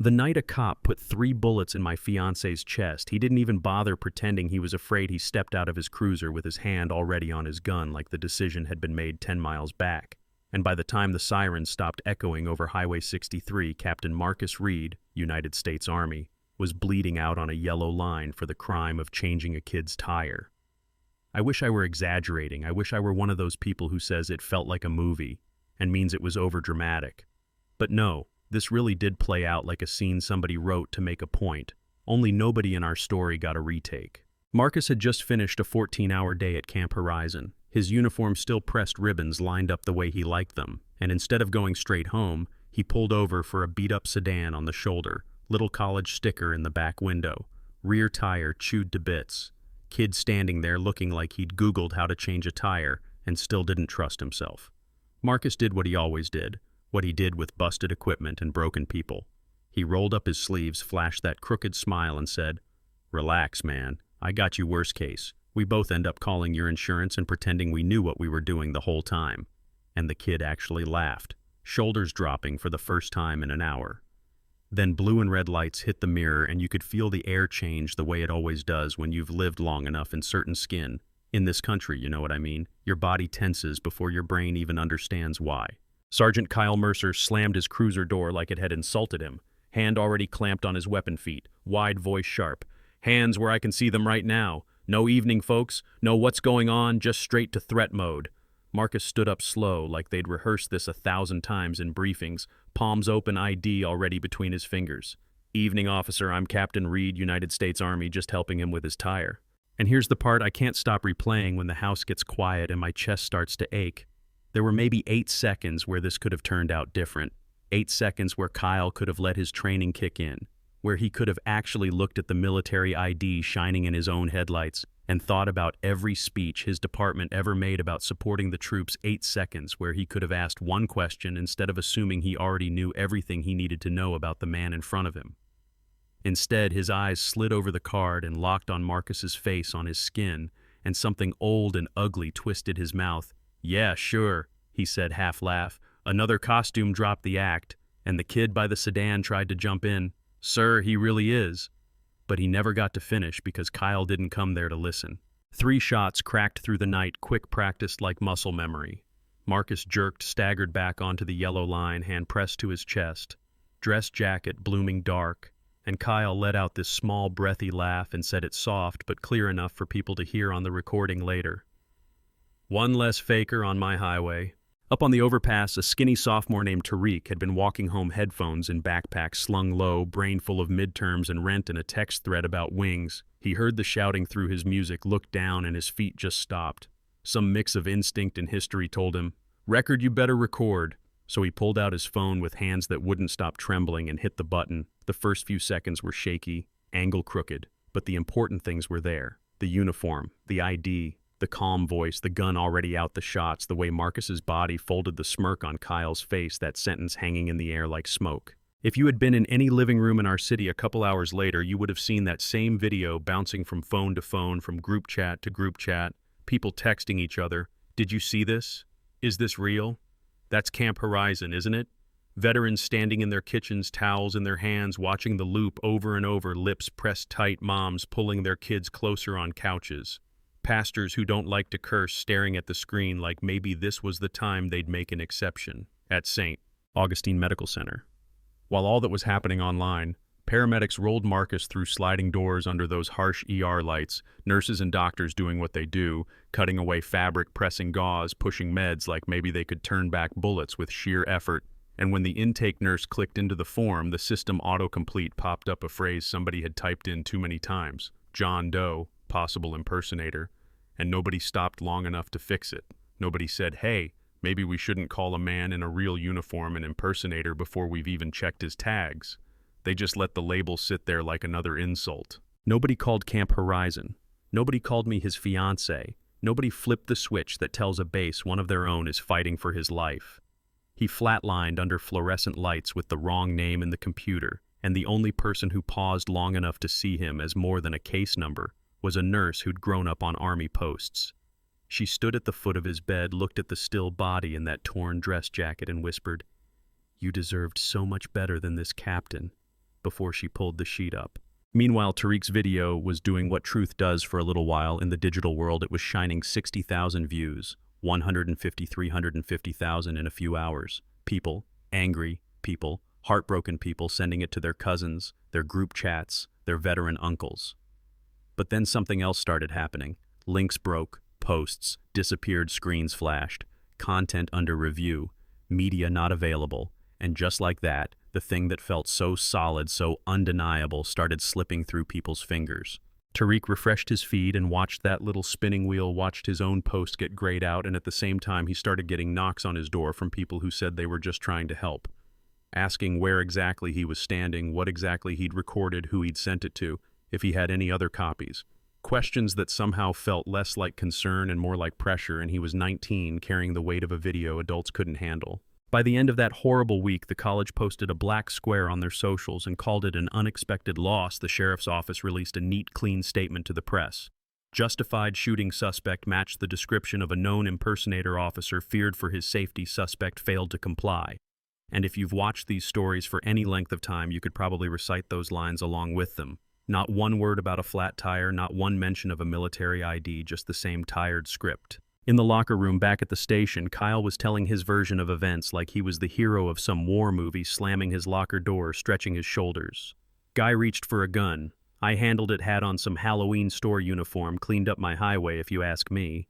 The night a cop put 3 bullets in my fiance's chest, he didn't even bother pretending he was afraid. He stepped out of his cruiser with his hand already on his gun like the decision had been made 10 miles back. And by the time the sirens stopped echoing over Highway 63, Captain Marcus Reed, United States Army, was bleeding out on a yellow line for the crime of changing a kid's tire. I wish I were exaggerating. I wish I were one of those people who says it felt like a movie and means it was overdramatic. But no, this really did play out like a scene somebody wrote to make a point, only nobody in our story got a retake. Marcus had just finished a 14-hour day at Camp Horizon. His uniform still pressed ribbons lined up the way he liked them, and instead of going straight home, he pulled over for a beat-up sedan on the shoulder, little college sticker in the back window, rear tire chewed to bits. Kid standing there looking like he'd Googled how to change a tire and still didn't trust himself. Marcus did what he always did, what he did with busted equipment and broken people. He rolled up his sleeves, flashed that crooked smile, and said, "Relax, man. I got you worst case. We both end up calling your insurance and pretending we knew what we were doing the whole time." And the kid actually laughed, shoulders dropping for the first time in an hour. Then blue and red lights hit the mirror and you could feel the air change the way it always does when you've lived long enough in certain skin. In this country, you know what I mean? Your body tenses before your brain even understands why. Sergeant Kyle Mercer slammed his cruiser door like it had insulted him, hand already clamped on his weapon feet, wide voice sharp. "Hands where I can see them right now. No evening, folks. No what's going on, just straight to threat mode." Marcus stood up slow, like they'd rehearsed this 1,000 times in briefings, palms open, ID already between his fingers. "Evening, officer. I'm Captain Reed, United States Army, just helping him with his tire." And here's the part I can't stop replaying when the house gets quiet and my chest starts to ache. There were maybe 8 seconds where this could have turned out different. 8 seconds where Kyle could have let his training kick in, where he could have actually looked at the military ID shining in his own headlights and thought about every speech his department ever made about supporting the troops. 8 seconds where he could have asked one question instead of assuming he already knew everything he needed to know about the man in front of him. Instead, his eyes slid over the card and locked on Marcus's face on his skin, and something old and ugly twisted his mouth. "Yeah, sure," he said, half-laugh. Another costume dropped the act, and the kid by the sedan tried to jump in. "Sir, he really is." But he never got to finish because Kyle didn't come there to listen. 3 shots cracked through the night, quick practiced like muscle memory. Marcus jerked, staggered back onto the yellow line, hand pressed to his chest. Dress jacket blooming dark, and Kyle let out this small breathy laugh and said it soft but clear enough for people to hear on the recording later. "One less faker on my highway." Up on the overpass, a skinny sophomore named Tariq had been walking home, headphones and backpack slung low, brain full of midterms and rent and a text thread about wings. He heard the shouting through his music, looked down, and his feet just stopped. Some mix of instinct and history told him, "Record you better record." So he pulled out his phone with hands that wouldn't stop trembling and hit the button. The first few seconds were shaky, angle crooked, but the important things were there. The uniform, the ID, the calm voice, the gun already out, the shots, the way Marcus's body folded, the smirk on Kyle's face, that sentence hanging in the air like smoke. If you had been in any living room in our city a couple hours later, you would have seen that same video bouncing from phone to phone, from group chat to group chat, people texting each other. "Did you see this? Is this real? That's Camp Horizon, isn't it?" Veterans standing in their kitchens, towels in their hands, watching the loop over and over, lips pressed tight, moms pulling their kids closer on couches. Pastors who don't like to curse staring at the screen like maybe this was the time they'd make an exception. At St. Augustine Medical Center. While all that was happening online, paramedics rolled Marcus through sliding doors under those harsh ER lights, nurses and doctors doing what they do, cutting away fabric, pressing gauze, pushing meds like maybe they could turn back bullets with sheer effort. And when the intake nurse clicked into the form, the system autocomplete popped up a phrase somebody had typed in too many times. John Doe, possible impersonator. And nobody stopped long enough to fix it. Nobody said, "Hey, maybe we shouldn't call a man in a real uniform an impersonator before we've even checked his tags." They just let the label sit there like another insult. Nobody called Camp Horizon. Nobody called me his fiancé. Nobody flipped the switch that tells a base one of their own is fighting for his life. He flatlined under fluorescent lights with the wrong name in the computer, and the only person who paused long enough to see him as more than a case number was a nurse who'd grown up on army posts. She stood at the foot of his bed, looked at the still body in that torn dress jacket and whispered, "You deserved so much better than this, Captain, before she pulled the sheet up. Meanwhile, Tariq's video was doing what truth does for a little while in the digital world. It was shining 60,000 views, 150, 350,000 in a few hours. People, angry people, heartbroken people sending it to their cousins, their group chats, their veteran uncles. But then something else started happening. Links broke, posts disappeared, screens flashed, content under review, media not available, and just like that, the thing that felt so solid, so undeniable, started slipping through people's fingers. Tariq refreshed his feed and watched that little spinning wheel, watched his own post get grayed out, and at the same time he started getting knocks on his door from people who said they were just trying to help, asking where exactly he was standing, what exactly he'd recorded, who he'd sent it to, if he had any other copies. Questions that somehow felt less like concern and more like pressure, and he was 19, carrying the weight of a video adults couldn't handle. By the end of that horrible week, the college posted a black square on their socials and called it an unexpected loss. The sheriff's office released a neat, clean statement to the press. Justified shooting suspect matched the description of a known impersonator officer feared for his safety. Suspect failed to comply. And if you've watched these stories for any length of time, you could probably recite those lines along with them. Not one word about a flat tire, not one mention of a military ID, just the same tired script. In the locker room back at the station, Kyle was telling his version of events like he was the hero of some war movie, slamming his locker door, stretching his shoulders. Guy reached for a gun. I handled it, had on some Halloween store uniform, cleaned up my highway if you ask me.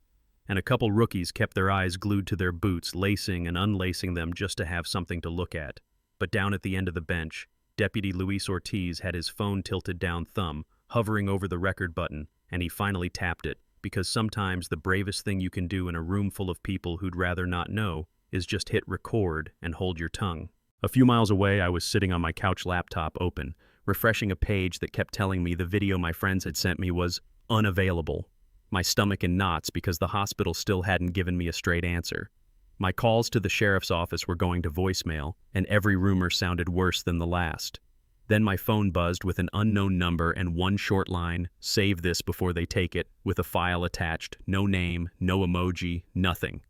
And a couple rookies kept their eyes glued to their boots, lacing and unlacing them just to have something to look at. But down at the end of the bench, Deputy Luis Ortiz had his phone tilted down, thumb hovering over the record button, and he finally tapped it, because sometimes the bravest thing you can do in a room full of people who'd rather not know is just hit record and hold your tongue. A few miles away, I was sitting on my couch, laptop open, refreshing a page that kept telling me the video my friends had sent me was unavailable. My stomach in knots because the hospital still hadn't given me a straight answer. My calls to the sheriff's office were going to voicemail, and every rumor sounded worse than the last. Then my phone buzzed with an unknown number and one short line, "Save this before they take it," with a file attached, no name, no emoji, nothing.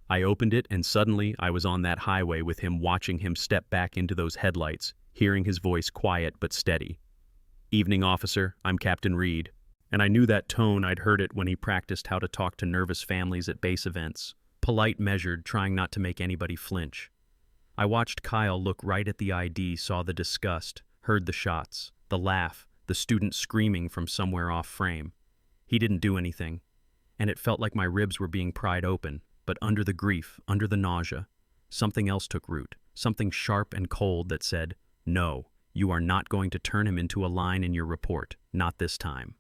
I opened it, and suddenly I was on that highway with him, watching him step back into those headlights, hearing his voice quiet but steady. "Evening, officer, I'm Captain Reed." And I knew that tone. I'd heard it when he practiced how to talk to nervous families at base events. Polite, measured, trying not to make anybody flinch. I watched Kyle look right at the ID, saw the disgust, heard the shots, the laugh, the student screaming from somewhere off frame. He didn't do anything, and it felt like my ribs were being pried open, but under the grief, under the nausea, something else took root, something sharp and cold that said, "No, you are not going to turn him into a line in your report, not this time."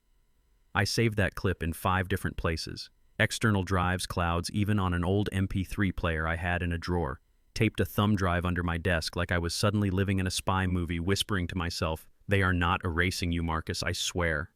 I saved that clip in 5 different places. External drives, clouds, even on an old MP3 player I had in a drawer. Taped a thumb drive under my desk like I was suddenly living in a spy movie, whispering to myself, "They are not erasing you, Marcus, I swear."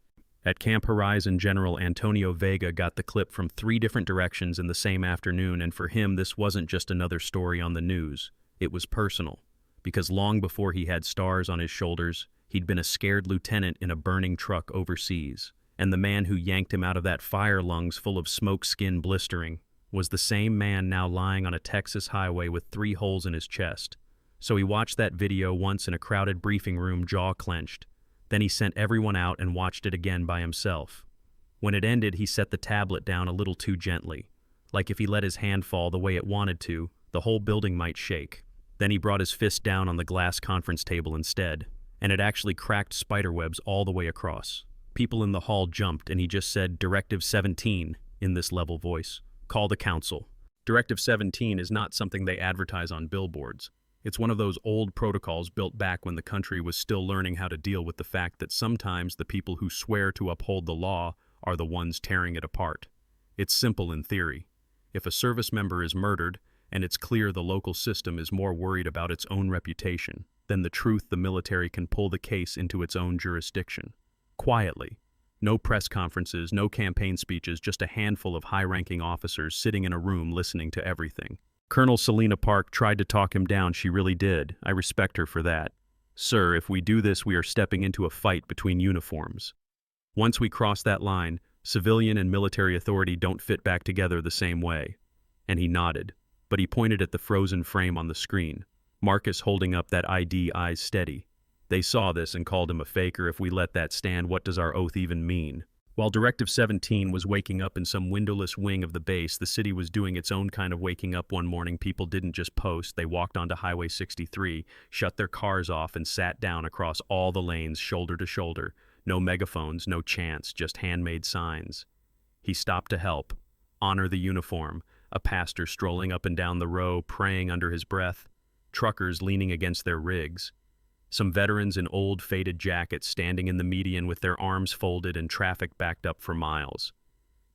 At Camp Horizon, General Antonio Vega got the clip from 3 different directions in the same afternoon, and for him this wasn't just another story on the news. It was personal, because long before he had stars on his shoulders, he'd been a scared lieutenant in a burning truck overseas. And the man who yanked him out of that fire, lungs full of smoke, skin blistering, was the same man now lying on a Texas highway with 3 holes in his chest. So he watched that video once in a crowded briefing room, jaw clenched. Then he sent everyone out and watched it again by himself. When it ended, he set the tablet down a little too gently, like if he let his hand fall the way it wanted to, the whole building might shake. Then he brought his fist down on the glass conference table instead, and it actually cracked spiderwebs all the way across. People in the hall jumped, and he just said, "Directive 17, in this level voice. "Call the council." Directive 17 is not something they advertise on billboards. It's one of those old protocols built back when the country was still learning how to deal with the fact that sometimes the people who swear to uphold the law are the ones tearing it apart. It's simple in theory. If a service member is murdered, and it's clear the local system is more worried about its own reputation than the truth, the military can pull the case into its own jurisdiction. Quietly. No press conferences, no campaign speeches, just a handful of high-ranking officers sitting in a room listening to everything. Colonel Selena Park tried to talk him down. She really did. I respect her for that. "Sir, if we do this, we are stepping into a fight between uniforms. Once we cross that line, civilian and military authority don't fit back together the same way." And he nodded, but he pointed at the frozen frame on the screen. Marcus holding up that ID, eyes steady. They saw this and called him a faker. If we let that stand, what does our oath even mean? While Directive 17 was waking up in some windowless wing of the base, the city was doing its own kind of waking up one morning. People didn't just post, they walked onto Highway 63, shut their cars off, and sat down across all the lanes, shoulder to shoulder. No megaphones, no chants, just handmade signs. He stopped to help. Honor the uniform. A pastor strolling up and down the row, praying under his breath. Truckers leaning against their rigs. Some veterans in old faded jackets standing in the median with their arms folded and traffic backed up for miles.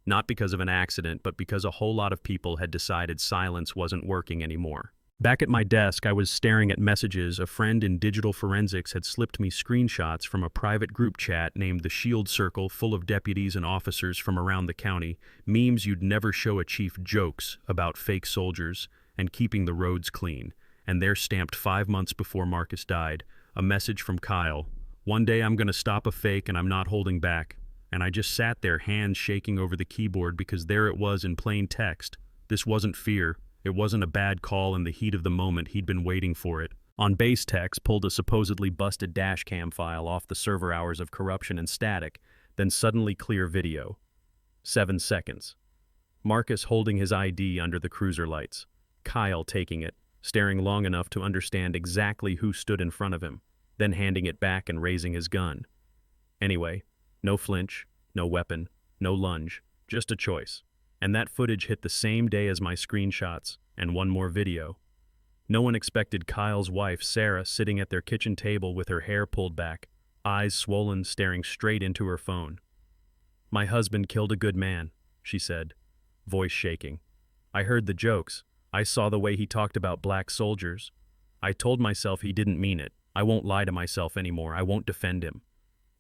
Not because of an accident, but because a whole lot of people had decided silence wasn't working anymore. Back at my desk, I was staring at messages. A friend in digital forensics had slipped me screenshots from a private group chat named the Shield Circle, full of deputies and officers from around the county. Memes you'd never show a chief, jokes about fake soldiers and keeping the roads clean. And they're stamped 5 months before Marcus died. A message from Kyle. One day I'm going to stop a fake and I'm not holding back. And I just sat there, hands shaking over the keyboard, because there it was in plain text. This wasn't fear. It wasn't a bad call in the heat of the moment. He'd been waiting for it. On base text, pulled a supposedly busted dashcam file off the server hours of corruption and static, then suddenly clear video. 7 seconds. Marcus holding his ID under the cruiser lights. Kyle taking it, staring long enough to understand exactly who stood in front of him, then handing it back and raising his gun. Anyway, no flinch, no weapon, no lunge, just a choice. And that footage hit the same day as my screenshots, and one more video. No one expected Kyle's wife, Sarah, sitting at their kitchen table with her hair pulled back, eyes swollen, staring straight into her phone. "My husband killed a good man," she said, voice shaking. "I heard the jokes. I saw the way he talked about black soldiers. I told myself he didn't mean it. I won't lie to myself anymore. I won't defend him."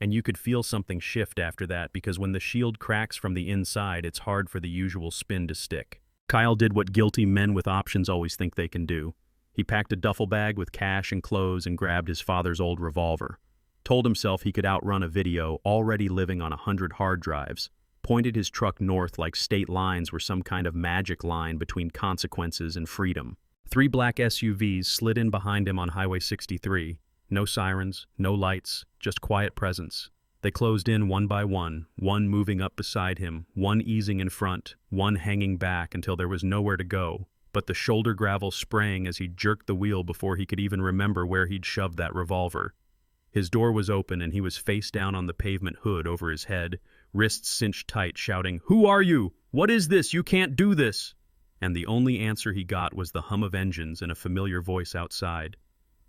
And you could feel something shift after that, because when the shield cracks from the inside, it's hard for the usual spin to stick. Kyle did what guilty men with options always think they can do. He packed a duffel bag with cash and clothes and grabbed his father's old revolver. Told himself he could outrun a video already living on 100 hard drives. Pointed his truck north like state lines were some kind of magic line between consequences and freedom. 3 black SUVs slid in behind him on Highway 63. No sirens, no lights, just quiet presence. They closed in one by one moving up beside him, one easing in front, one hanging back until there was nowhere to go, but the shoulder gravel spraying as he jerked the wheel before he could even remember where he'd shoved that revolver. His door was open and he was face down on the pavement, hood over his head, wrists cinched tight, shouting, "Who are you? What is this? You can't do this!" And the only answer he got was the hum of engines and a familiar voice outside.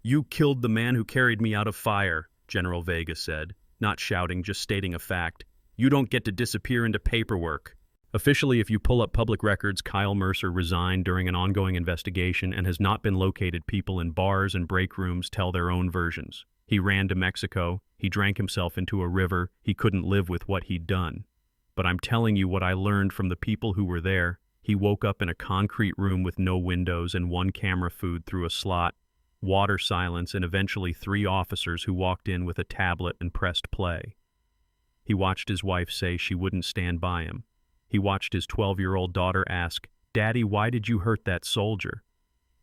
"You killed the man who carried me out of fire," General Vega said, not shouting, just stating a fact. "You don't get to disappear into paperwork." Officially, if you pull up public records, Kyle Mercer resigned during an ongoing investigation and has not been located. People in bars and break rooms tell their own versions. He ran to Mexico. He drank himself into a river. He couldn't live with what he'd done. But I'm telling you what I learned from the people who were there. He woke up in a concrete room with no windows and one camera food through a slot, water silence, and eventually 3 officers who walked in with a tablet and pressed play. He watched his wife say she wouldn't stand by him. He watched his 12-year-old daughter ask, "Daddy, why did you hurt that soldier?"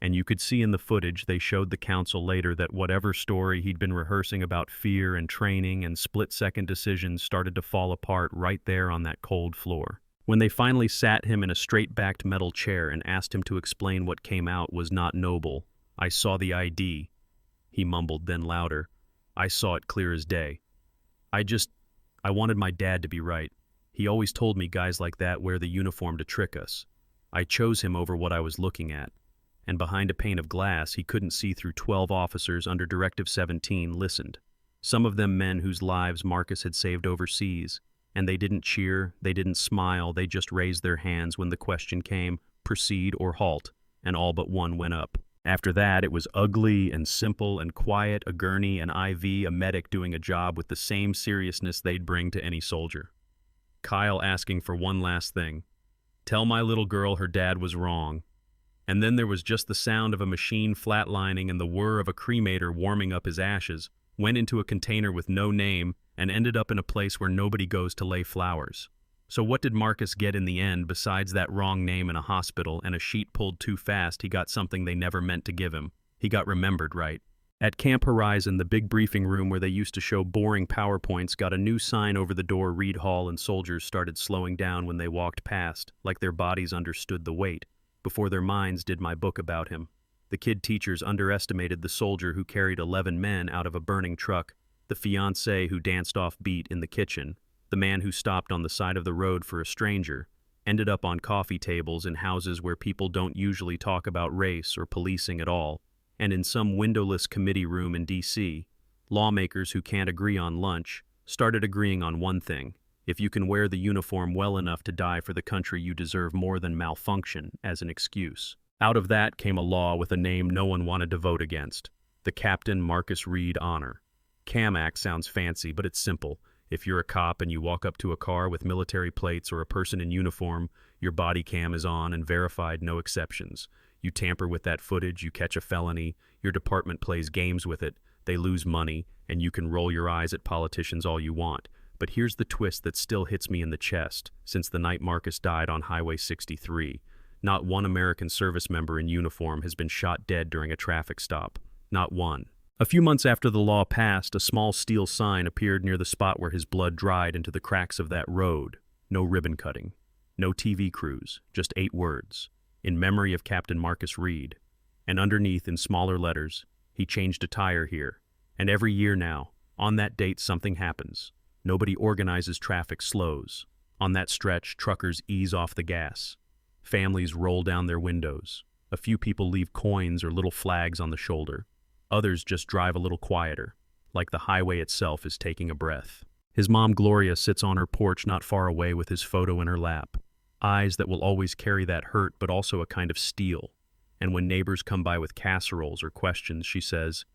And you could see in the footage they showed the council later that whatever story he'd been rehearsing about fear and training and split-second decisions started to fall apart right there on that cold floor. When they finally sat him in a straight-backed metal chair and asked him to explain what came out was not noble. "I saw the ID," he mumbled, then louder. "I saw it clear as day. I wanted my dad to be right. He always told me guys like that wear the uniform to trick us. I chose him over what I was looking at." And behind a pane of glass he couldn't see through, 12 officers under Directive 17 listened. Some of them men whose lives Marcus had saved overseas. And they didn't cheer, they didn't smile, they just raised their hands when the question came, proceed or halt, and all but one went up. After that, it was ugly and simple and quiet, a gurney, an IV, a medic doing a job with the same seriousness they'd bring to any soldier. Kyle asking for one last thing. "Tell my little girl her dad was wrong." And then there was just the sound of a machine flatlining and the whir of a cremator warming up his ashes, went into a container with no name, and ended up in a place where nobody goes to lay flowers. So what did Marcus get in the end besides that wrong name in a hospital and a sheet pulled too fast? He got something they never meant to give him. He got remembered, right? At Camp Horizon, the big briefing room where they used to show boring PowerPoints got a new sign over the door. Reed Hall, and soldiers started slowing down when they walked past, like their bodies understood the weight, before their minds did. My book about him. The kid teachers underestimated the soldier who carried 11 men out of a burning truck, the fiancé who danced off beat in the kitchen, the man who stopped on the side of the road for a stranger, ended up on coffee tables in houses where people don't usually talk about race or policing at all, and in some windowless committee room in D.C., lawmakers who can't agree on lunch started agreeing on one thing: if you can wear the uniform well enough to die for the country, you deserve more than malfunction as an excuse. Out of that came a law with a name no one wanted to vote against: the Captain Marcus Reed Honor. CAM Act sounds fancy, but it's simple. If you're a cop and you walk up to a car with military plates or a person in uniform, your body cam is on and verified, no exceptions. You tamper with that footage, you catch a felony, your department plays games with it, they lose money, and you can roll your eyes at politicians all you want. But here's the twist that still hits me in the chest. Since the night Marcus died on Highway 63, not one American service member in uniform has been shot dead during a traffic stop. Not one. A few months after the law passed, a small steel sign appeared near the spot where his blood dried into the cracks of that road. No ribbon cutting. No TV crews. Just 8 words: in memory of Captain Marcus Reed. And underneath, in smaller letters, he changed a tire here. And every year now, on that date, something happens. Nobody organizes, traffic slows. On that stretch, truckers ease off the gas. Families roll down their windows. A few people leave coins or little flags on the shoulder. Others just drive a little quieter, like the highway itself is taking a breath. His mom, Gloria, sits on her porch not far away with his photo in her lap. Eyes that will always carry that hurt, but also a kind of steel. And when neighbors come by with casseroles or questions, she says,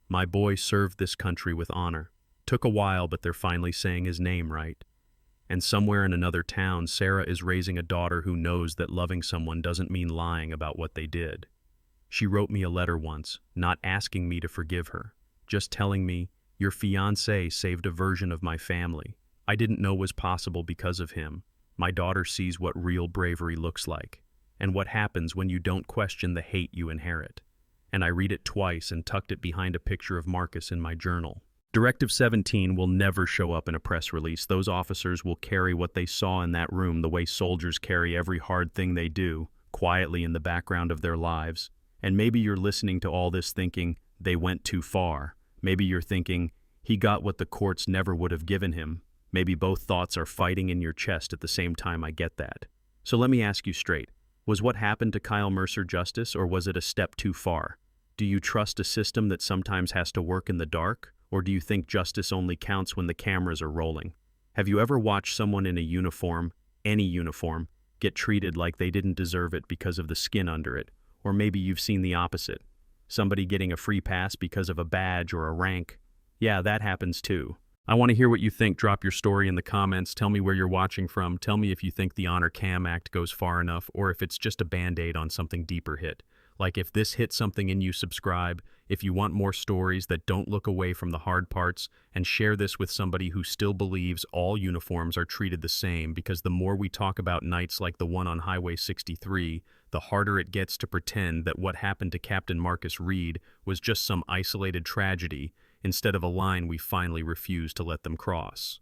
"My boy served this country with honor. Took a while, but they're finally saying his name right." And somewhere in another town, Sarah is raising a daughter who knows that loving someone doesn't mean lying about what they did. She wrote me a letter once, not asking me to forgive her, just telling me, "Your fiancé saved a version of my family. I didn't know was possible because of him. My daughter sees what real bravery looks like, and what happens when you don't question the hate you inherit." And I read it twice and tucked it behind a picture of Marcus in my journal. Directive 17 will never show up in a press release. Those officers will carry what they saw in that room the way soldiers carry every hard thing they do, quietly in the background of their lives. And maybe you're listening to all this thinking, they went too far. Maybe you're thinking, he got what the courts never would have given him. Maybe both thoughts are fighting in your chest at the same time. I get that. So let me ask you straight. Was what happened to Kyle Mercer justice, or was it a step too far? Do you trust a system that sometimes has to work in the dark? Or do you think justice only counts when the cameras are rolling? Have you ever watched someone in a uniform, any uniform, get treated like they didn't deserve it because of the skin under it? Or maybe you've seen the opposite. Somebody getting a free pass because of a badge or a rank. Yeah, that happens too. I want to hear what you think. Drop your story in the comments. Tell me where you're watching from. Tell me if you think the Honor Cam Act goes far enough, or if it's just a band-aid on something deeper hit. Like if this hit something in you, subscribe. If you want more stories that don't look away from the hard parts, and share this with somebody who still believes all uniforms are treated the same, because the more we talk about nights like the one on Highway 63, the harder it gets to pretend that what happened to Captain Marcus Reed was just some isolated tragedy, instead of a line we finally refuse to let them cross.